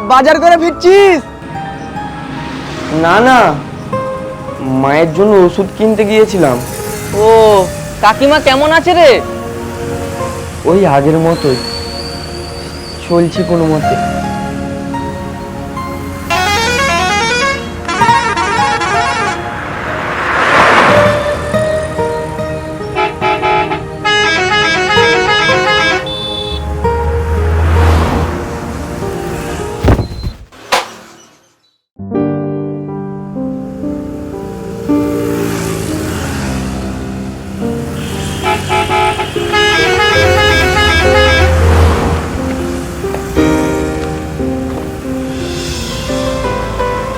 বাজার করে ফিরছিস? না না, মায়ের জন্য ওষুধ কিনতে গিয়েছিলাম। ও, কাকিমা কেমন আছে রে? ওই আগের মতোই চলছে কোনো মতে।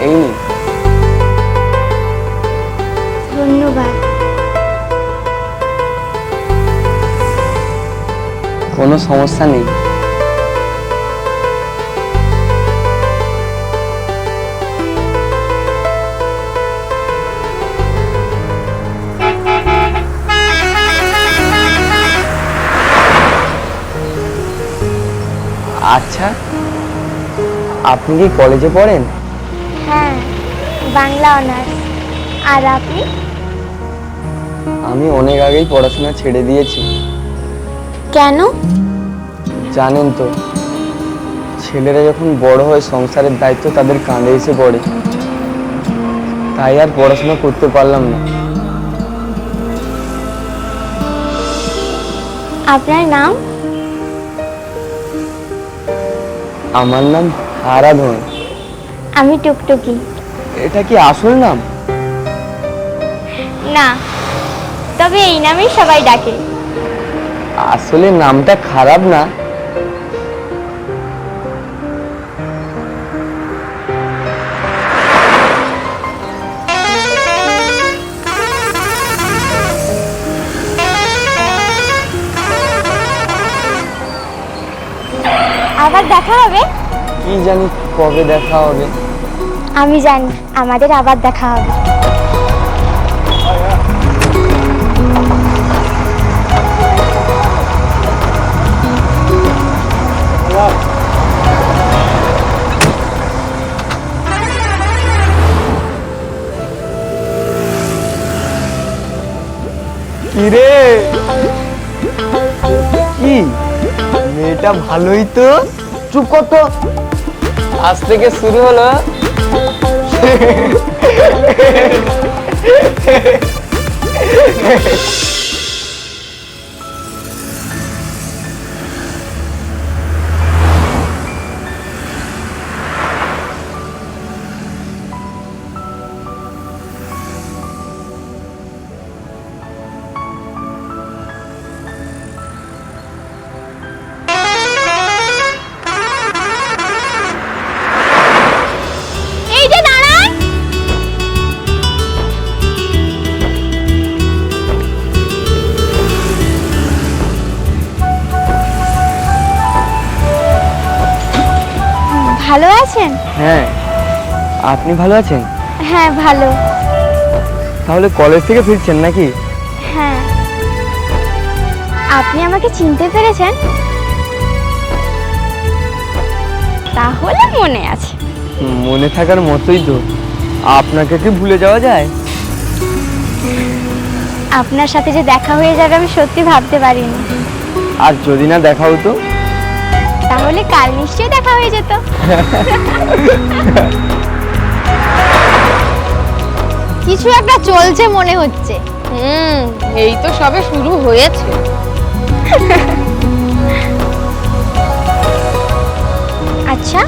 এই নিন। ধন্যবাদ। কোনো সমস্যা নেই। আচ্ছা, আপনি কি কলেজে পড়েন? হ্যাঁ, বাংলা অনার্স। আর আপনি? আমি অনেক আগেই পড়াশোনা ছেড়ে দিয়েছি। কেন? জানেন তো, ছেলেরা যখন বড় হয় সংসারের দায়িত্ব তাদের কাঁধে এসে পড়ে, তাই আর পড়াশোনা করতে পারলাম না। আপনার নাম? আমার নাম আরাধন। আমি টুকটুকি। এটা কি আসল নাম? না, তবে এই নামেই সবাই ডাকে। আসলে নামটা খারাপ না। আবার দেখা হবে? কি জানি কবে দেখা হবে। আমি জানি, আমাদের আবার দেখা হবে। কি রে, কি মেয়েটা ভালোই তো। চুপ কর তো, আজ থেকে শুরু হলো। এই যে দাঁড়ান। ভালো আছেন? হ্যাঁ, আপনি ভালো আছেন? হ্যাঁ, ভালো। তাহলে কলেজ থেকে ফিরছেন নাকি? হ্যাঁ। আপনি আমাকে চিনতে পেরেছেন? তাহলে মনে আছে। মনে থাকার মতোই তো, আপনাকে কি ভুলে যাওয়া যায়? আপনার সাথে যে দেখা হয়ে যাবে আমি সত্যি ভাবতে পারিনি। আর যদি না দেখা হতো? তাহলে কাল নিশ্চয়ই দেখা হয়ে যেত। কিছু একটা চলছে মনে হচ্ছে। এই তো সবে শুরু হয়েছে। আচ্ছা,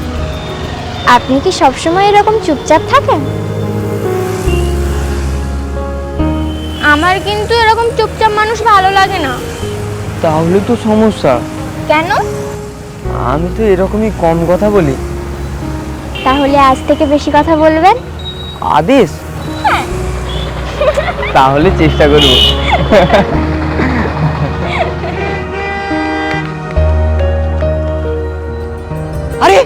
আপনি কি সবসময় এরকম চুপচাপ থাকেন? আমার কিন্তু এরকম চুপচাপ মানুষ ভালো লাগে না। তাহলে তো সমস্যা। কেন? আমি তো এরকমই কম কথা বলি। তাহলে আজ থেকে বেশি কথা বলবেন? আদেশ? তাহলে চেষ্টা করব। আরে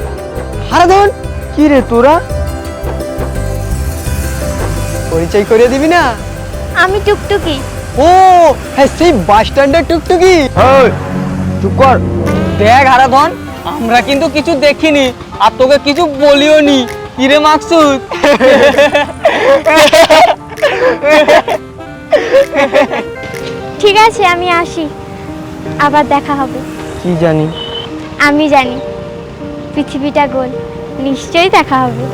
হারাধন, কি রে তোরা? পরিচয় করে দিবি না? আমি টুকটুকি। ও হ্যাঁ, সেই বাস স্ট্যান্ডের টুকটুকি। চুপ কর। দেখ হারাধন, আমরা কিন্তু কিছু দেখিনি, আর তোকে কিছু বলিও নি। কিরে মাকসুদ? ঠিক আছে, আমি আসি, আবার দেখা হবে। কি জানি। আমি জানি পৃথিবীটা গোল, নিশ্চয়ই দেখা হবে।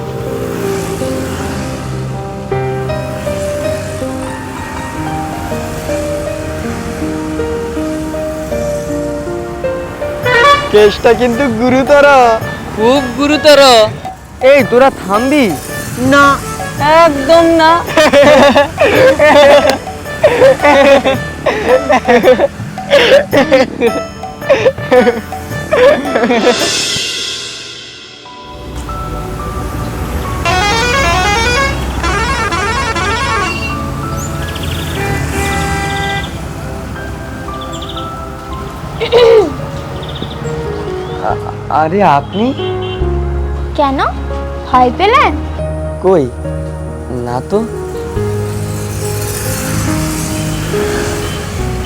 কেসটা কিন্তু গুরুতর। খুব গুরুতর। এই তোরা থামবি? না, একদম না। আরে আপনি? কেন, ভয় পেলেন? কই না তো।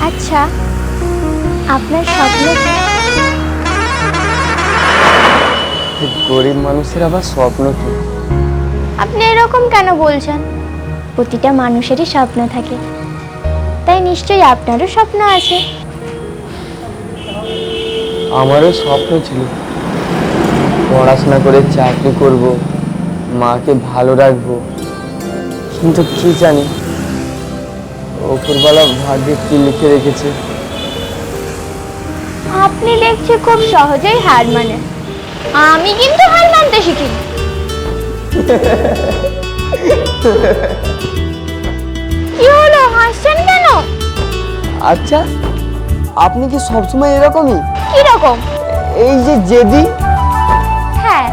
আচ্ছা, আপনার স্বপ্ন কি? গরিব মানুষের আবার স্বপ্ন কি? আপনি এরকম কেন বলছেন? প্রতিটা মানুষেরই স্বপ্ন থাকে, তাই নিশ্চয়ই আপনারও স্বপ্ন আছে। আমারও স্বপ্ন ছিল পড়াশোনা করে চাকরি করব, মাকে ভালো রাখবো, কিন্তু কি জানি ওপরওয়ালা ভাগ্যে কি লিখে রেখেছে। আপনি দেখছি খুব সহজেই হার মানেন। আমি কিন্তু হার মানতে শিখিনি। কি হলো, হাসছেন কেন? আচ্ছা, আপনি কি সবসময় এরকমই? কি রকম? এই যে জেদি। হ্যাঁ।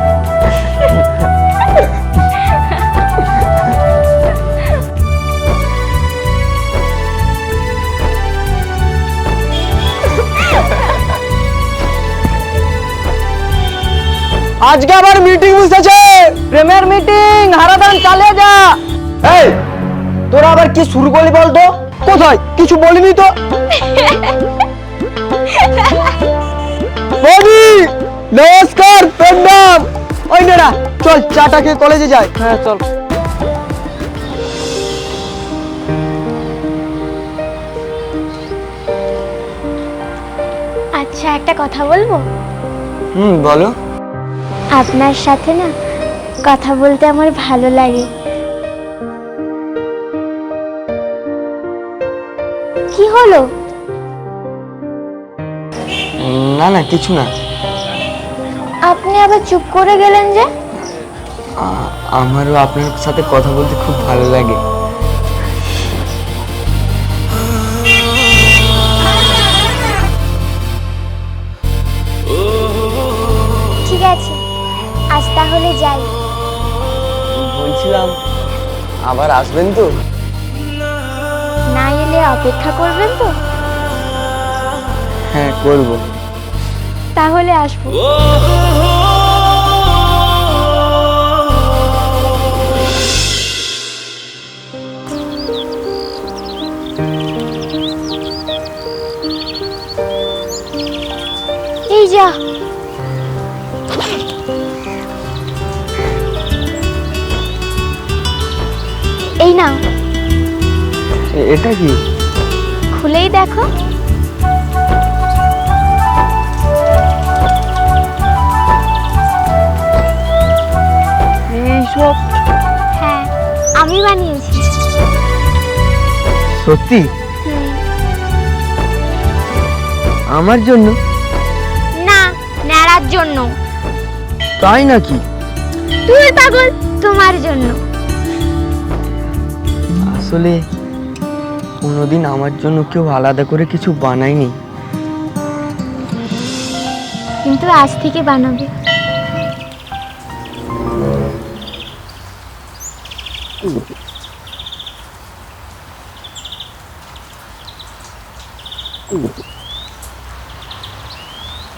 আজকে আবার মিটিং বসেছে, প্রেমের মিটিং। হারাদান চালিয়ে যা। এই তোরা আবার কি শুরু করলি বলতো? কোথায় কিছু বলিনি তো। বৌদি নমস্কার, প্রণাম। ওই নেরা চল, চাটা খেয়ে কলেজে যাই। হ্যাঁ চল। আচ্ছা, একটা কথা বলবো? বলো। আপনার সাথে না কথা বলতে আমার ভালো লাগে। কি হলো? না না, কিছু না। আপনি আবার চুপ করে গেলেন যে? আমারও আপনার সাথে কথা বলতে খুব ভালো লাগে। ঠিক আছে, আজ তাহলে যাই। বলছিলাম আবার আসবেন তো? না এলে অপেক্ষা করবেন তো? হ্যাঁ করব। তাহলে আসবো। এই যা, এই নাও, এটা কি? খুলেই দেখো। এইসব হ্যাঁ, আমি বানিয়েছি। সত্যি? হুম। আমার জন্য? না, ন্যাড়ার জন্য। তাই নাকি? তুই পাগল, তোমার জন্য। আসলে কোনোদিন আমার জন্য কেউ আলাদা করে কিছু বানায়নি, কিন্তু আজ থেকে বানাবে।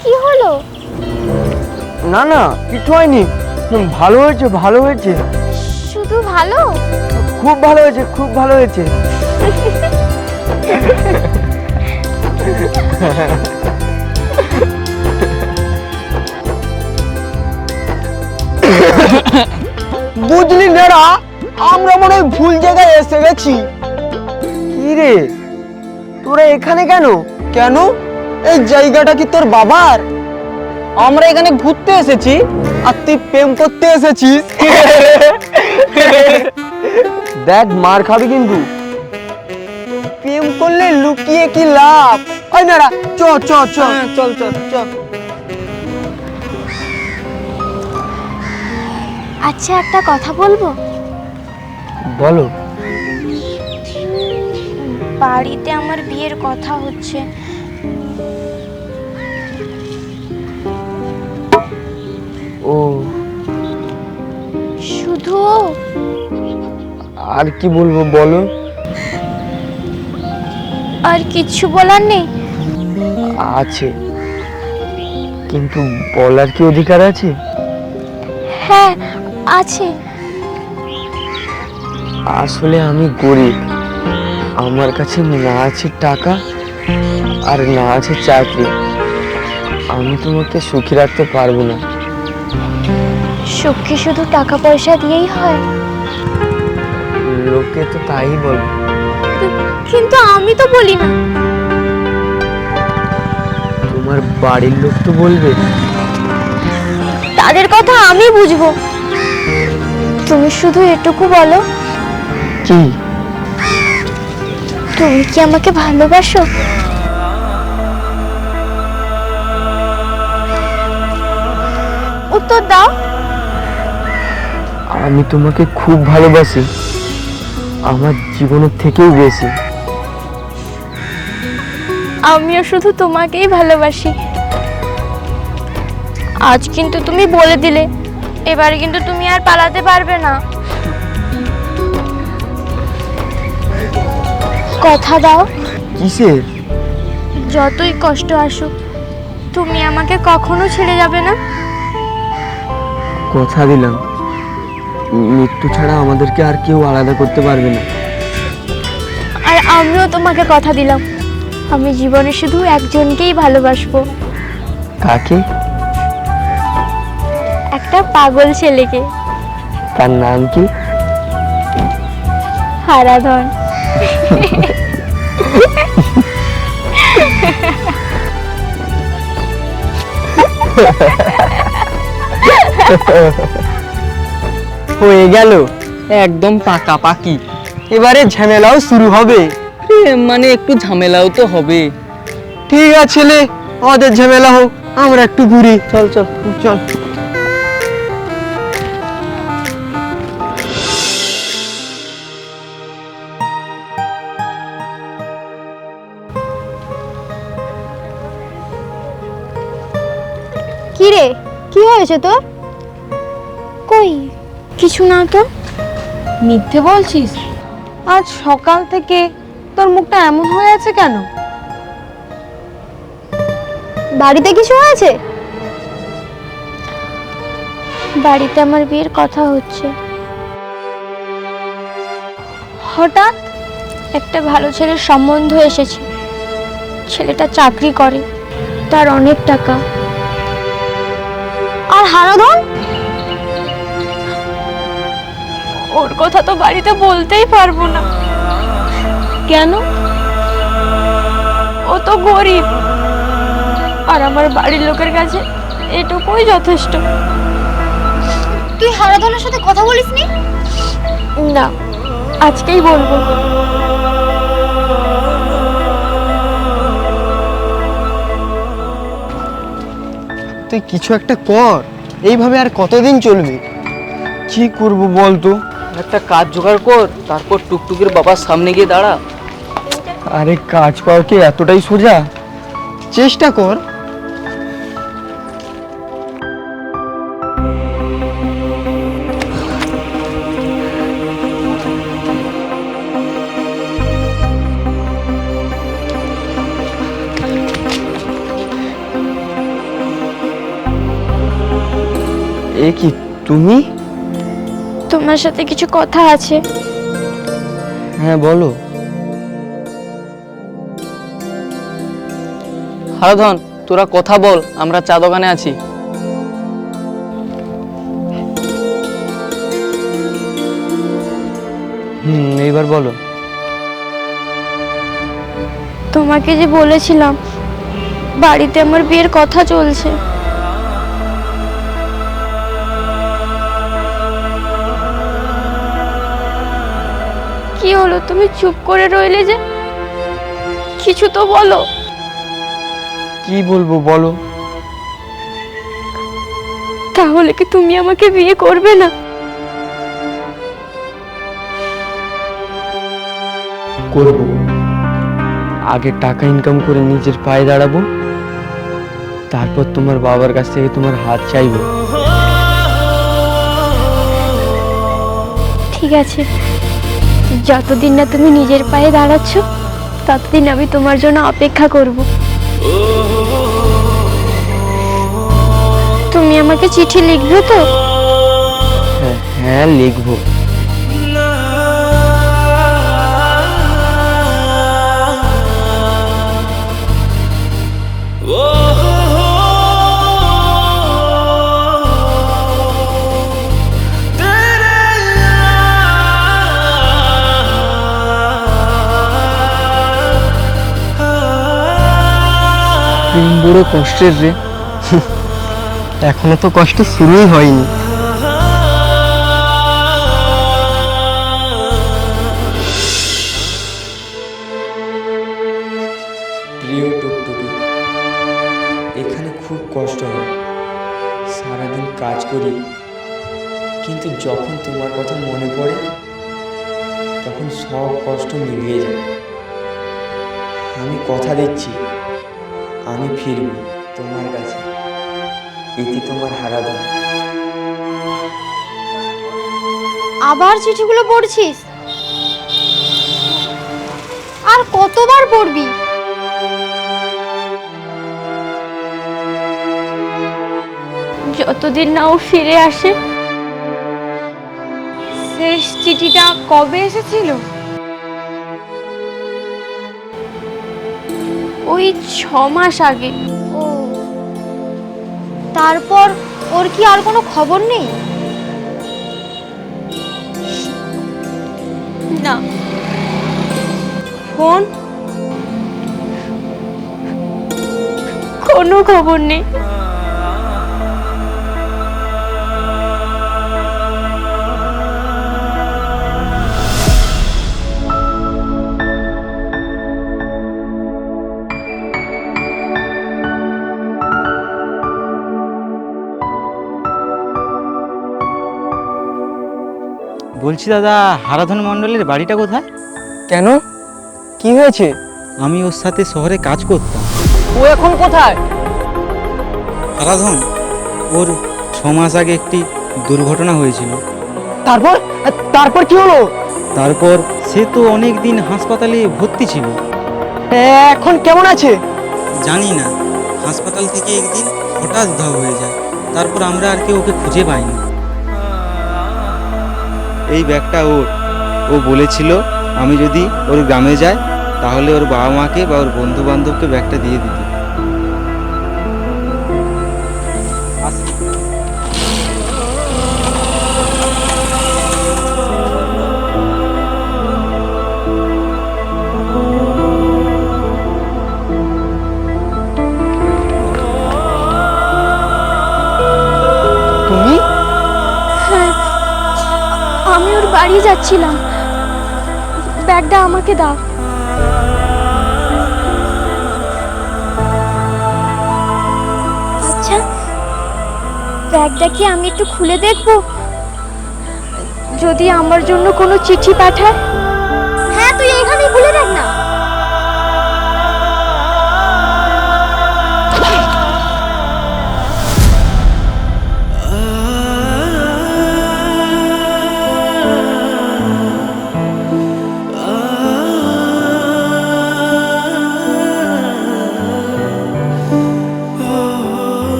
কি হলো? না না, কিছু হয়নি। ভালো হয়েছে, ভালো হয়েছে, শুধু ভালো? খুব ভালো হয়েছে, খুব ভালো হয়েছে। বুঝলি নেড়া, আমরা মনে হয় ভুল জায়গায় এসে গেছি। কি রে, তোরা এখানে কেন? কেন, এই জায়গাটা কি তোর বাবার? আমরা এখানে ঘুরতে এসেছি আর তুই প্রেম করতে এসেছিস? দেখ মার খাবি কিন্তু। প্রেম করলে লুকিয়ে কি লাভ? ওই নেড়া, চ চ চ। চল চল চল। আচ্ছা, একটা কথা বলবো? বলো। বাড়িতে আমার বিয়ের কথা হচ্ছে। ও, শুধু আর কি বলবো বলো? আর কিছু বলার নেই? আছে, কিন্তু বলার কি অধিকার আছে? হ্যাঁ আছে। আসলে আমি গরিব, আমার কাছে না আছে টাকা আর না আছে চাকরি। আমি তোমাকে সুখী রাখতে পারবো না। সুখ কি শুধু টাকা পয়সা দিয়েই হয়? লোকে তো তাই বলে। কিন্তু আমি তো বলি না। তোমার বাড়ির লোক তো বলবে। তাদের কথা আমি বুঝবো। তুমি শুধু এটুকু বলো, কি? তুমি কি আমাকে ভালোবাসো? উত্তর দাও। আমি তোমাকে খুব ভালোবাসি, আমার জীবনের থেকেও বেশি। আমিও শুধু তোমাকেই ভালোবাসি। আজ কিন্তু তুমি বলে দিলে, এবারে কিন্তু তুমি আর পালাতে পারবে না। কথা দাও। কিসের? যতই কষ্ট আসুক, তুমি আমাকে কখনো ছেড়ে যাবে না। কথা দিলাম, মৃত্যু ছাড়া আমাদেরকে আর কেউ আলাদা করতে পারবে না। আর আমিও তোমাকে কথা দিলাম, আমি জীবনে শুধু একজনকেই ভালোবাসবো। কাকে? একটা পাগল ছেলেকে। তার নাম কি? হারাধন। হয়ে গেল, একদম পাকাপাকি। এবারে ঝামেলাও শুরু হবে। মানে একটু ঝামেলাও তো হবে। ঠিক আছে ছেলে, আমাদের ঝামেলা হোক, আমরা একটু ঘুরি। চল চল চল। কি রে, কি হয়েছে তোর? কই কিছু না তো। মিথ্যে বলছিস? আজ সকাল থেকে তোর মুখটা এমন হয়ে আছে কেন? বাড়িতে কিছু হয়েছে? বাড়িতে আমার বিয়ের কথা হচ্ছে। হঠাৎ একটা ভালো ছেলের সম্বন্ধ এসেছে। ছেলেটা চাকরি করে, তার অনেক টাকা। আর হারাধন, ওর কথা তো বাড়িতে বলতেই পারবো না। কেন? ও তো গরিব, আর আমার বাড়ির লোকের কাছে এটুকুই যথেষ্ট। তুই হারাধনের সাথে কথা বলিসনি? না, আজকেই বলবো। তুই কিছু একটা কর, এইভাবে আর কতদিন চলবে? কি করব বলতো? একটা কাজ জোগাড় কর, তারপর টুকটুকির বাবার সামনে গিয়ে দাঁড়া। আরে কাজ পাওয়া কি এতটাই সোজা? চেষ্টা কর। এ কি তুমি? তোমার সাথে কিছু কথা আছে। হ্যাঁ বলো। হারাধন, তোরা কথা বল, আমরা চা দোকানে আছি। এইবার বলো। তোমাকে যে বলেছিলাম বাড়িতে আমার বিয়ের কথা চলছে। কি হলো, তুমি চুপ করে রইলে যে? কিছু তো বলো। কি বলবো বলো? তাহলে কি তুমি আমাকে বিয়ে করবে না? করব। আগে টাকা ইনকাম করে নিজের পায়ে দাঁড়াবো, তারপর তোমার বাবার কাছ থেকে তোমার হাত চাইবো। ঠিক আছে, যতদিন না তুমি নিজের পায়ে দাঁড়াচ্ছ ততদিন আমি তোমার জন্য অপেক্ষা করব। তুমি আমাকে চিঠি লিখবে তো? হ্যাঁ হ্যাঁ, লিখবো। প্রেম বড় কষ্টের রে। এখনো তো কষ্ট শুরুই হয়নি। প্রিয় টুকটুকি, এখানে খুব কষ্ট হয়। সারাদিন কাজ করি, কিন্তু যখন তোমার কথা মনে পড়ে তখন সব কষ্ট মিলিয়ে যায়। আমি কথা দিচ্ছি, আমি ফিরব তোমার কাছে। ইতি তোমার হারাধন। আবার চিঠিগুলো পড়ছিস? আর কতবার পড়বি? যতদিন না ও ফিরে আসে। শেষ চিঠিটা কবে এসেছিল? ওই 6 মাস আগে। ও, তারপর ওর কি আর কোনো খবর নেই? না। ফোন? কোনো খবর নেই। বলছি দাদা, হারাধন মণ্ডলের বাড়িটা কোথায়? কেন, কি হয়েছে? আমি ওর সাথে শহরে কাজ করতাম। ও এখন কোথায়? হারাধন, ওর 6 মাস আগে একটি দুর্ঘটনা হয়েছিল। তারপর তারপর কি হলো? তারপর সে তো অনেক দিন হাসপাতালে ভর্তি ছিল। এখন কেমন আছে? জানি না, হাসপাতাল থেকে একদিন হঠাৎ উধাও হয়ে যায়। তারপর আমরা আর কেউ ওকে খুঁজে পাইনি। এই ব্যাগটা ওর। ও বলেছিল আমি যদি ওর গ্রামে যাই তাহলে ওর বাবা মাকে বা ওর বন্ধু বান্ধবকে ব্যাগটা দিয়ে দিতে। তুমি? হ্যাঁ, আমি ওর বাড়ি যাচ্ছিলাম। ব্যাগটা আমাকে দাও। আচ্ছা, ব্যাগটা কি আমি একটু খুলে দেখব? যদি আমার জন্য কোনো চিঠি পাঠায়? হ্যাঁ, তুই এখানেই খুলে দেখ না।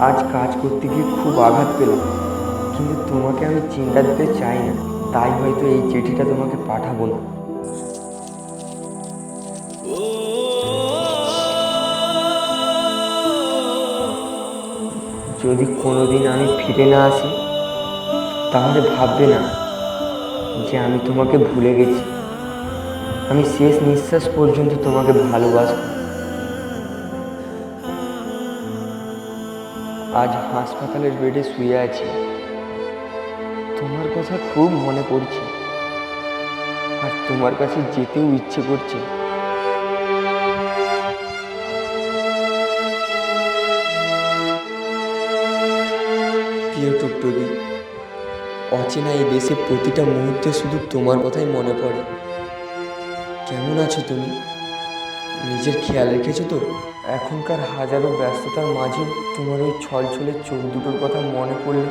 আজ কাজ করতে গিয়ে খুব আঘাত পেলাম, কিন্তু তোমাকে আমি চিন্তা দিতে চাই না, তাই হয়তো এই চিঠিটা তোমাকে পাঠাবো না। যদি কোনোদিন আমি ফিরে না আসি তাহলে ভাববে না যে আমি তোমাকে ভুলে গেছি, আমি শেষ নিঃশ্বাস পর্যন্ত তোমাকে ভালোবাসব। আজ হাসপাতালের বেডে শুয়ে আছি, তোমার কথা খুব মনে পড়ছে, আর তোমার কাছে যেতেও ইচ্ছে করছে। প্রিয় টুকটুকি, অচেনা এই দেশে প্রতিটা মুহূর্তে শুধু তোমার কথাই মনে পড়ে। কেমন আছো তুমি? নিজের খেয়াল রেখেছো তো? এখনকার হাজারো ব্যস্ততার মাঝে তোমার ওই ছলছলে চোখ দুটোর কথা মনে পড়লে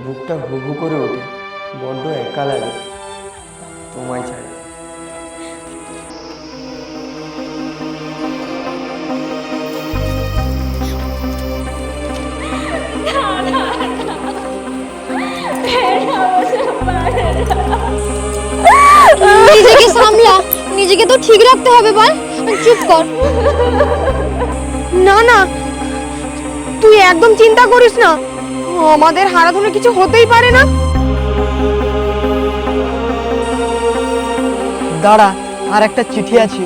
বুকটা হু হু করে ওঠে, বড্ড একা লাগে তোমায় ছাড়া। নিজেকে সামলা, নিজেকে তো ঠিক রাখতে হবে, বল। চুপ কর। না না, তুই একদম চিন্তা করিস না, আমাদের হারাধনের কিছু হতেই পারে না। দাঁড়া, আর একটা চিঠি আছে।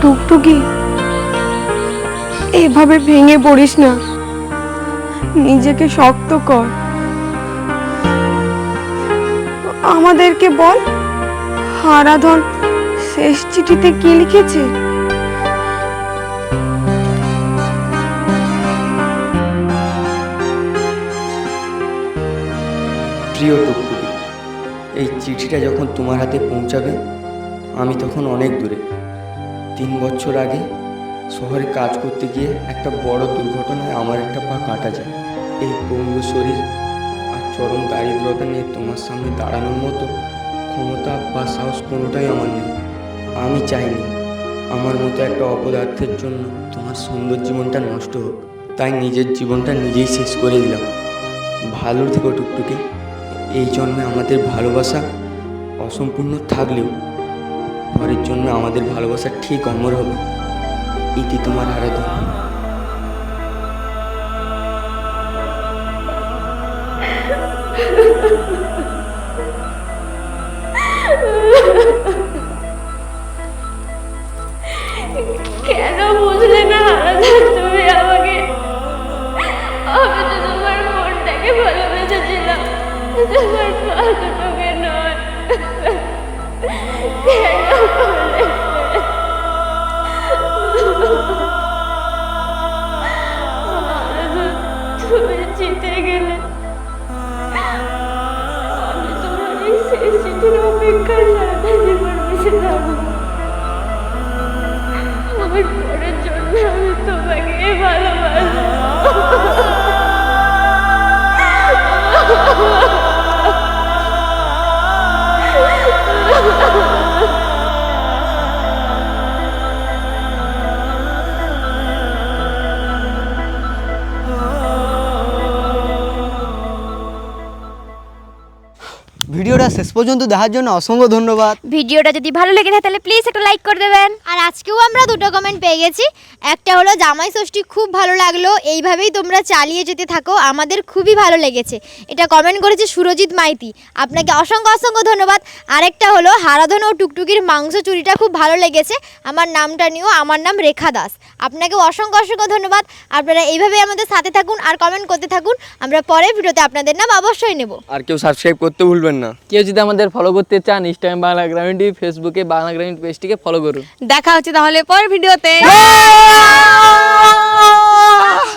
টুকটুকি, এভাবে ভেঙে পড়িস না, নিজেকে শক্ত কর। আমাদেরকে বল, হারাধন শেষ চিঠিতে কি লিখেছে? প্রিয় টুকটুকি, এই চিঠিটা যখন তোমার হাতে পৌঁছাবে আমি তখন অনেক দূরে। 3 বছর আগে শহরে কাজ করতে গিয়ে একটা বড় দুর্ঘটনায় আমার একটা পা কাটা যায়। এই পঙ্গু শরীর আর চরম দারিদ্রতা নিয়ে তোমার সামনে দাঁড়ানোর মতো ক্ষমতা বা সাহস কোনোটাই আমার নেই। আমি চাইনি আমার মতো একটা অপদার্থের জন্য তোমার সুন্দর জীবনটা নষ্ট হোক, তাই নিজের জীবনটা নিজেই শেষ করে দিলাম। ভালো থেকো টুকটুকি। এই জন্মে আমাদের ভালোবাসা অসম্পূর্ণ থাকলেও পরের জন্য আমাদের ভালোবাসা ঠিক অমর হবে। ইতি তোমার হারাধন। কেন বুঝলে না হারাধন তুমি আমাকে? আমি তো তোমার মনটাকে ভালোবেসেছিলাম, তোমার পা দুটোকে নয়। কেন করলে? তুমি জিতে গেলে, আমি তোমার এই শেষ চিঠির অপেক্ষায় সারাটা জীবন বেঁচে থাকবো। আমার পরের জন্য আমি তোমাকে ভালোবাসবো। ভিডিওটা শেষ পর্যন্ত দেখার জন্য অসংখ্য ধন্যবাদ। ভিডিওটা যদি ভালো লেগে থাকে তাহলে প্লিজ একটা লাইক করে দেবেন। আর আজকেও আমরা দুটো কমেন্ট পেয়ে গেছি। একটা হলো জামাই ষষ্ঠী খুব ভালো লাগলো, এইভাবেই তোমরা চালিয়ে যেতে থাকো, আমাদের খুবই ভালো লেগেছে। এটা কমেন্ট করেছে সুরজিৎ মাইতি, আপনাকে অসংখ্য অসংখ্য ধন্যবাদ। আরেকটা হলো হারাধন ও টুকটুকির মাংস চুরিটা খুব ভালো লেগেছে, আমার নামটা নিও, আমার নাম রেখা দাস। আপনাকে অসংখ্য অসংখ্য ধন্যবাদ। আপনারা এইভাবেই আমাদের সাথে থাকুন আর কমেন্ট করতে থাকুন, আমরা পরের ভিডিওতে আপনাদের নাম অবশ্যই নেব। আর কেউ সাবস্ক্রাইব করতে ভুলবেন না। কেউ যদি আমাদের ফলো করতে চান ইনস্টাগ্রাম বাংলা গ্রামীণ টিভি, ফেসবুকে বাংলা গ্রামীণ পেজটিকে ফলো করুন। দেখা হচ্ছে তাহলে পরের ভিডিওতে।